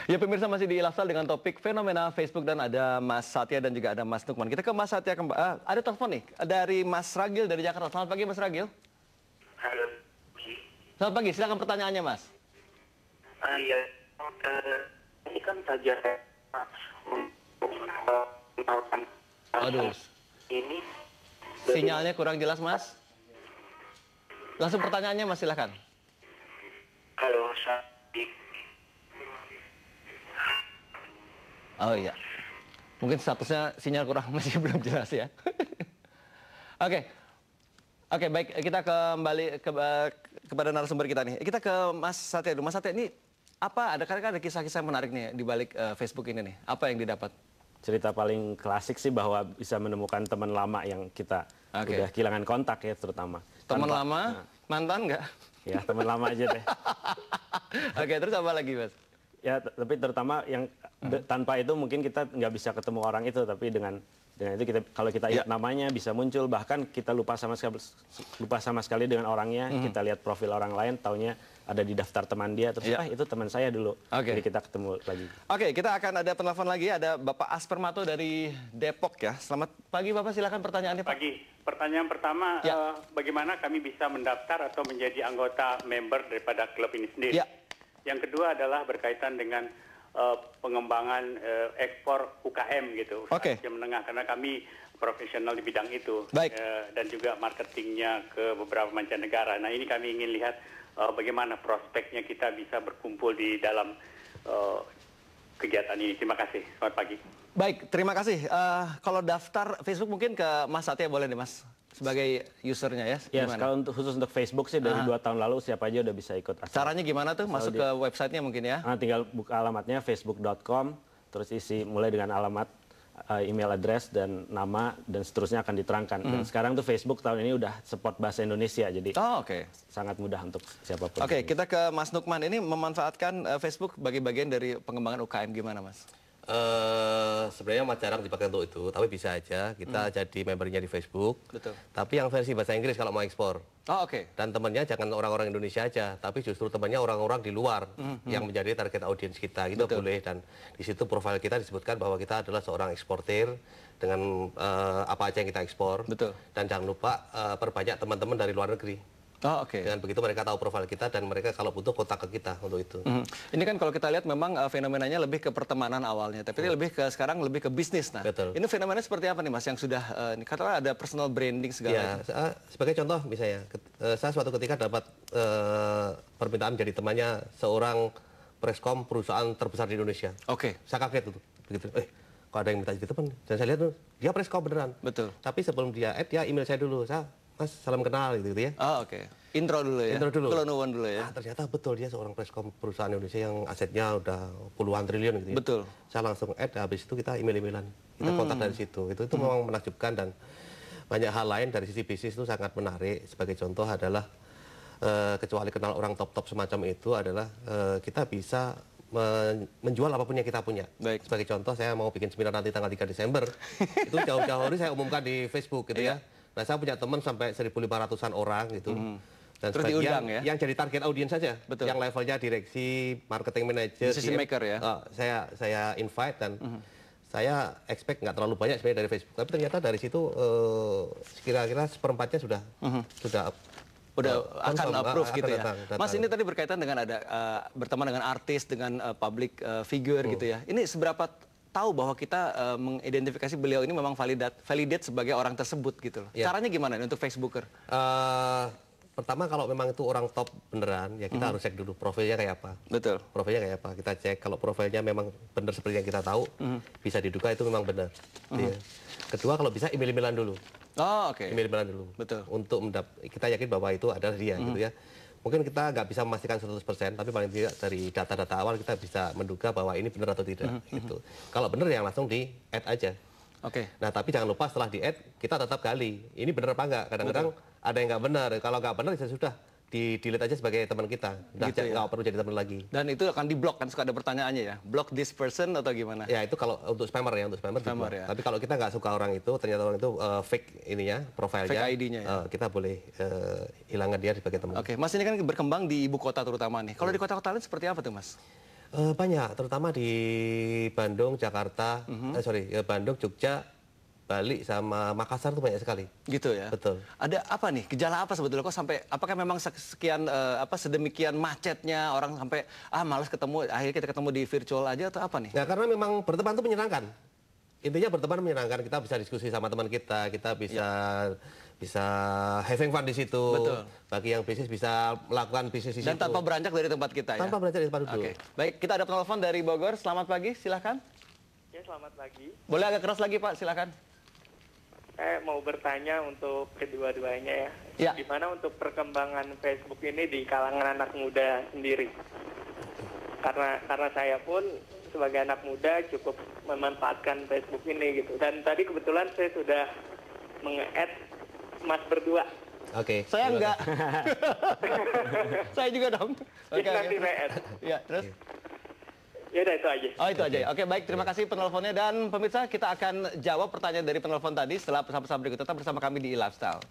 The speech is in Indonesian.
Ya pemirsa masih di Lifestyle dengan topik fenomena Facebook dan ada Mas Satya dan juga ada Mas Nukman. Kita ke Mas Satya, ada telepon nih dari Mas Ragil dari Jakarta. Selamat pagi Mas Ragil. Halo. Selamat pagi, silakan pertanyaannya Mas. Iya, ini kan saja Aduh, ini sinyalnya kurang jelas Mas. Langsung pertanyaannya Mas, silakan. kalau saya Oh iya, mungkin statusnya sinyal kurang masih belum jelas ya. Oke, baik, kita kembali kepada narasumber kita nih. Kita ke Mas Satya dulu. Mas Satya, ini apa ada kisah-kisah menarik nih di balik Facebook ini nih? Apa yang didapat? Cerita paling klasik sih bahwa bisa menemukan teman lama yang kita udah kehilangan kontak ya, terutama. Teman lama, mantan nggak? Ya, teman lama aja deh. Oke, terus apa lagi Mas? Ya, tapi terutama yang tanpa itu mungkin kita nggak bisa ketemu orang itu, tapi dengan itu kita, kalau kita ingat namanya bisa muncul, bahkan kita lupa sama sekali dengan orangnya. Kita lihat profil orang lain, taunya ada di daftar teman dia, terus itu teman saya dulu. Jadi kita ketemu lagi. Oke, kita akan ada penelpon lagi, ada Bapak Aspermato dari Depok ya. Selamat pagi Bapak, silakan pertanyaannya Pak. Pagi. Pertanyaan pertama, bagaimana kami bisa mendaftar atau menjadi anggota member daripada klub ini sendiri? Yang kedua adalah berkaitan dengan pengembangan ekspor UKM gitu, usaha menengah, karena kami profesional di bidang itu, dan juga marketingnya ke beberapa mancanegara. Nah ini kami ingin lihat bagaimana prospeknya kita bisa berkumpul di dalam kegiatan ini. Terima kasih, selamat pagi. Baik, terima kasih. Kalau daftar Facebook mungkin ke Mas Satya boleh deh Mas, sebagai usernya ya. Ya, kalau khusus untuk Facebook sih dari 2 tahun lalu siapa aja udah bisa ikut. Caranya gimana tuh? Masuk ke websitenya mungkin ya? Tinggal buka alamatnya facebook.com, terus isi mulai dengan alamat, email address dan nama dan seterusnya akan diterangkan. Dan sekarang tuh Facebook tahun ini udah support bahasa Indonesia, jadi sangat mudah untuk siapapun. Oke, kita ke Mas Nukman. Ini memanfaatkan Facebook bagi bagian dari pengembangan UKM gimana Mas? Sebenarnya jarang dipakai untuk itu, tapi bisa aja kita jadi membernya di Facebook. Betul. Tapi yang versi bahasa Inggris kalau mau ekspor. Dan temannya jangan orang-orang Indonesia aja, tapi justru temannya orang-orang di luar yang menjadi target audiens kita. Itu boleh, dan di situ profil kita disebutkan bahwa kita adalah seorang eksportir dengan apa aja yang kita ekspor. Dan jangan lupa perbanyak teman-teman dari luar negeri. Dengan begitu mereka tahu profil kita dan mereka kalau butuh kontak ke kita untuk itu. Ini kan kalau kita lihat memang fenomenanya lebih ke pertemanan awalnya, tapi lebih ke sekarang lebih ke bisnis. Nah, ini fenomenanya seperti apa nih Mas yang sudah katakanlah ada personal branding segala. Ya, sebagai contoh misalnya, saya suatu ketika dapat permintaan menjadi temannya seorang preskom perusahaan terbesar di Indonesia. Saya kaget itu, begitu. Kok ada yang minta jadi teman? Dan saya lihat tuh dia preskom beneran. Tapi sebelum dia add, dia email saya dulu. Mas, salam kenal gitu ya. Intro dulu ya. Intro dulu. Kelonuan dulu ya. Ternyata betul dia seorang preskom perusahaan Indonesia yang asetnya udah puluhan triliun gitu ya. Saya langsung add, habis itu kita email-emailan. Kita kontak dari situ. Itu memang menakjubkan, dan banyak hal lain dari sisi bisnis itu sangat menarik. Sebagai contoh adalah kecuali kenal orang top-top semacam itu adalah kita bisa menjual apapun yang kita punya. Sebagai contoh, saya mau bikin seminar nanti tanggal 3 Desember. Itu jauh-jauh hari saya umumkan di Facebook gitu ya. Nah, saya punya teman sampai 1.500-an orang gitu. Dan terus diundang ya? Yang jadi target audiens saja. Yang levelnya direksi, marketing manager, decision maker ya. Saya invite, dan saya expect nggak terlalu banyak sebenarnya dari Facebook. Tapi ternyata dari situ kira-kira seperempatnya sudah akan approve gitu ya. Mas, ini tadi berkaitan dengan ada berteman dengan artis, dengan public figure gitu ya. Ini seberapa tahu bahwa kita mengidentifikasi beliau ini memang validate sebagai orang tersebut gitu loh. Caranya gimana untuk Facebooker? Pertama, kalau memang itu orang top beneran, ya kita harus cek dulu profilnya kayak apa. Profilnya kayak apa, kita cek. Kalau profilnya memang benar seperti yang kita tahu, bisa diduga itu memang benar. Kedua, kalau bisa email-emailan dulu. Email-emailan dulu. Untuk kita yakin bahwa itu adalah dia gitu ya. Mungkin kita nggak bisa memastikan 100%, tapi paling tidak dari data-data awal kita bisa menduga bahwa ini benar atau tidak. Gitu. Kalau benar, yang langsung di-add aja. Nah, tapi jangan lupa setelah di-add, kita tetap gali. Ini benar apa enggak? Kadang-kadang ada yang nggak benar. Kalau nggak benar, ya sudah. Di-delete aja sebagai teman kita. Nggak perlu jadi teman lagi. Dan itu akan di-block kan, suka ada pertanyaannya ya? Block this person atau gimana? Ya, itu kalau untuk spammer ya, untuk spammer ya. Tapi kalau kita nggak suka orang itu, ternyata orang itu fake ininya, profilnya. Fake ID-nya ya? Kita boleh hilangkan dia sebagai teman. Mas, ini kan berkembang di ibu kota terutama nih. Kalau di kota-kota lain seperti apa tuh Mas? Banyak, terutama di Bandung, Jakarta, Bandung, Jogja, Bali, sama Makassar tuh banyak sekali. Gitu ya? Betul. Ada apa nih, gejala apa sebetulnya kok sampai, apakah memang sedemikian macetnya, orang sampai, malas ketemu, akhirnya kita ketemu di virtual aja atau apa nih? Ya karena memang berteman itu menyenangkan. Intinya berteman menyenangkan, kita bisa diskusi sama teman kita bisa having fun di situ. Betul. Bagi yang bisnis bisa melakukan bisnis di situ. Dan tanpa beranjak dari tempat kita ya? Tanpa beranjak dari tempat duduk. Oke. Baik, kita ada penelpon dari Bogor. Selamat pagi, silahkan. Ya, selamat pagi. Boleh agak keras lagi Pak, silahkan. Saya mau bertanya untuk kedua-duanya ya. Ya. Gimana untuk perkembangan Facebook ini di kalangan anak muda sendiri? Karena saya pun sebagai anak muda cukup memanfaatkan Facebook ini gitu. Dan tadi kebetulan saya sudah menge-add Mas berdua. Oke. Saya enggak. Saya juga dong. Oke. Nanti re-add. Ya, terus? Ya udah itu aja. Oh itu aja. Oke, baik, terima kasih penelponnya, dan pemirsa kita akan jawab pertanyaan dari penelpon tadi setelah pesan-pesan berikut. Tetap bersama kami di eLifestyle.